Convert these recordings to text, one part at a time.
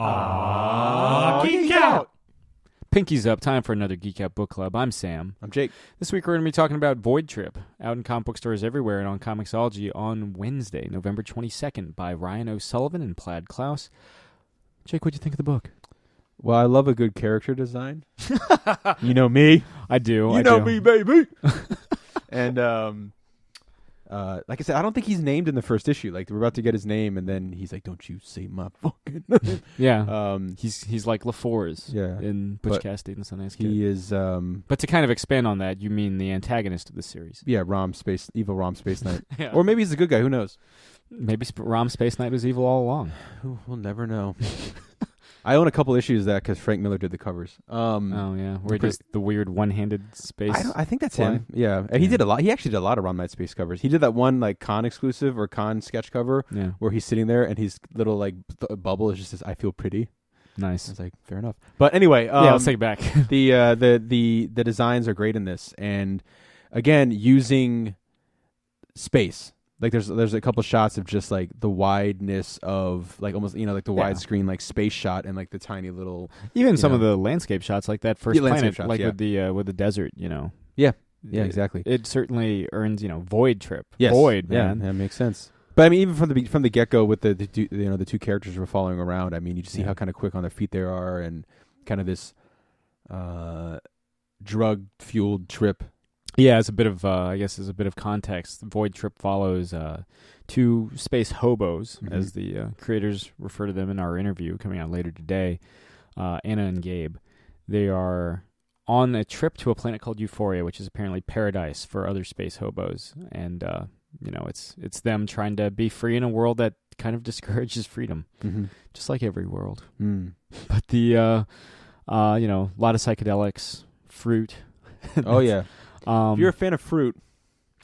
Geek Out! Pinky's up. Time for another Geek Out Book Club. I'm Sam. I'm Jake. This week we're going to be talking about Void Trip, out in comic book stores everywhere and on Comixology on Wednesday, November 22nd, by Ryan O'Sullivan and Plaid Klaus. Jake, what'd you think of the book? Well, I love a good character design. You know me. I do. You know me, baby. And like I said, I don't think he's named in the first issue. Like, we're about to get his name, and then he's like, "Don't you say my fucking name." Yeah. He's like LaFours in Butch Cassidy and the Sundance Kid. He is. But to kind of expand on that, you mean the antagonist of the series? Yeah, evil Rom Space Knight. Yeah. Or maybe he's a good guy. Who knows? Maybe Rom Space Knight was evil all along. We'll never know. I own a couple issues of that because Frank Miller did the covers. Oh yeah, where just the weird one-handed space. I think that's fly? him. Yeah, and he did a lot. He actually did a lot of Rom Night Space covers. He did that one like con exclusive or con sketch cover where he's sitting there and his little like bubble is just says "I feel pretty." Nice. I was like, fair enough. But anyway, let's take it back. the designs are great in this, and again using space. Like there's a couple shots of just like the wideness of like almost like the widescreen like space shot and like the tiny little even some of the landscape shots like that first planet shots, like with the desert yeah exactly. It certainly earns Void Trip. Yes. Void, man. Yeah, that makes sense. But I mean, even from the get go with the two characters we're following around, I mean, you just see how kind of quick on their feet they are and kind of this drug fueled trip. Yeah, as a bit of context, Void Trip follows two space hobos, as the creators refer to them in our interview coming out later today, Anna and Gabe. They are on a trip to a planet called Euphoria, which is apparently paradise for other space hobos, and it's them trying to be free in a world that kind of discourages freedom, just like every world. But a lot of psychedelics, fruit. Oh yeah. If you're a fan of fruit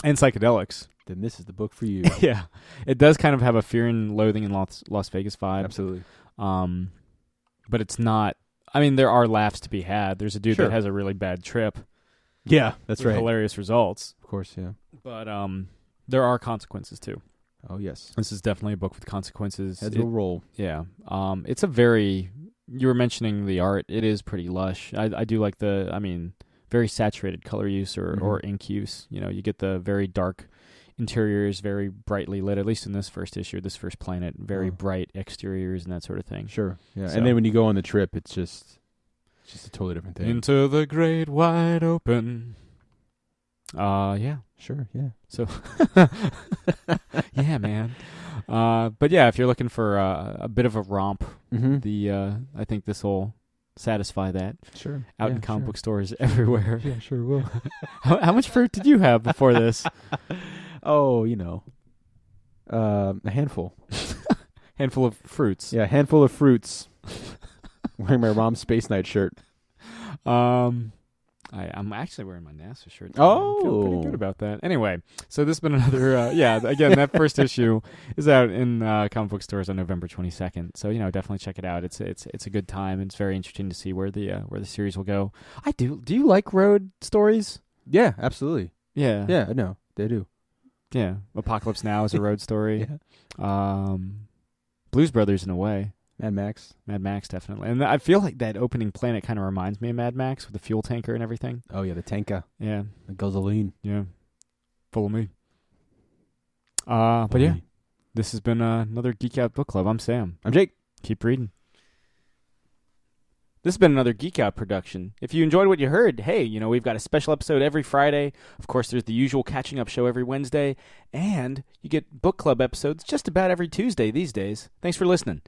and psychedelics, then this is the book for you. Yeah, it does kind of have a Fear and Loathing in Las Vegas vibe. Absolutely. But it's not. I mean, there are laughs to be had. There's a dude that has a really bad trip. Yeah, that's right. Hilarious results. Of course, yeah. But there are consequences too. Oh yes, this is definitely a book with consequences. Heads will roll. Yeah. It's a very. You were mentioning the art. It is pretty lush. I do like the. I mean. Very saturated color use or ink use. You get the very dark interiors, very brightly lit, at least in this first issue, this first planet, very bright exteriors and that sort of thing. Sure. Yeah. So, and then when you go on the trip, it's just a totally different thing. Into the great wide open. Yeah. Sure, yeah. So, yeah, man. But yeah, if you're looking for a bit of a romp, I think this will satisfy that. Sure. Out in comic book stores everywhere. Yeah, sure will. How much fruit did you have before this? Oh, a handful. Handful of fruits. Yeah, handful of fruits. Wearing my Rom Space Knight shirt. I'm actually wearing my NASA shirt. Oh. I feel pretty good about that. Anyway, so this has been another, again, that first issue is out in comic book stores on November 22nd. So, definitely check it out. It's a good time. It's very interesting to see where the series will go. I do. Do you like road stories? Yeah, absolutely. Yeah. Yeah, no, they do. Yeah. Apocalypse Now is a road story. Yeah. Blues Brothers in a way. Mad Max, definitely. And I feel like that opening planet kind of reminds me of Mad Max with the fuel tanker and everything. Oh, yeah, the tanker. Yeah. The gasoline. Yeah. Full of me. But yeah, this has been another Geek Out Book Club. I'm Sam. I'm Jake. Keep reading. This has been another Geek Out production. If you enjoyed what you heard, hey, we've got a special episode every Friday. Of course, there's the usual catching up show every Wednesday. And you get book club episodes just about every Tuesday these days. Thanks for listening.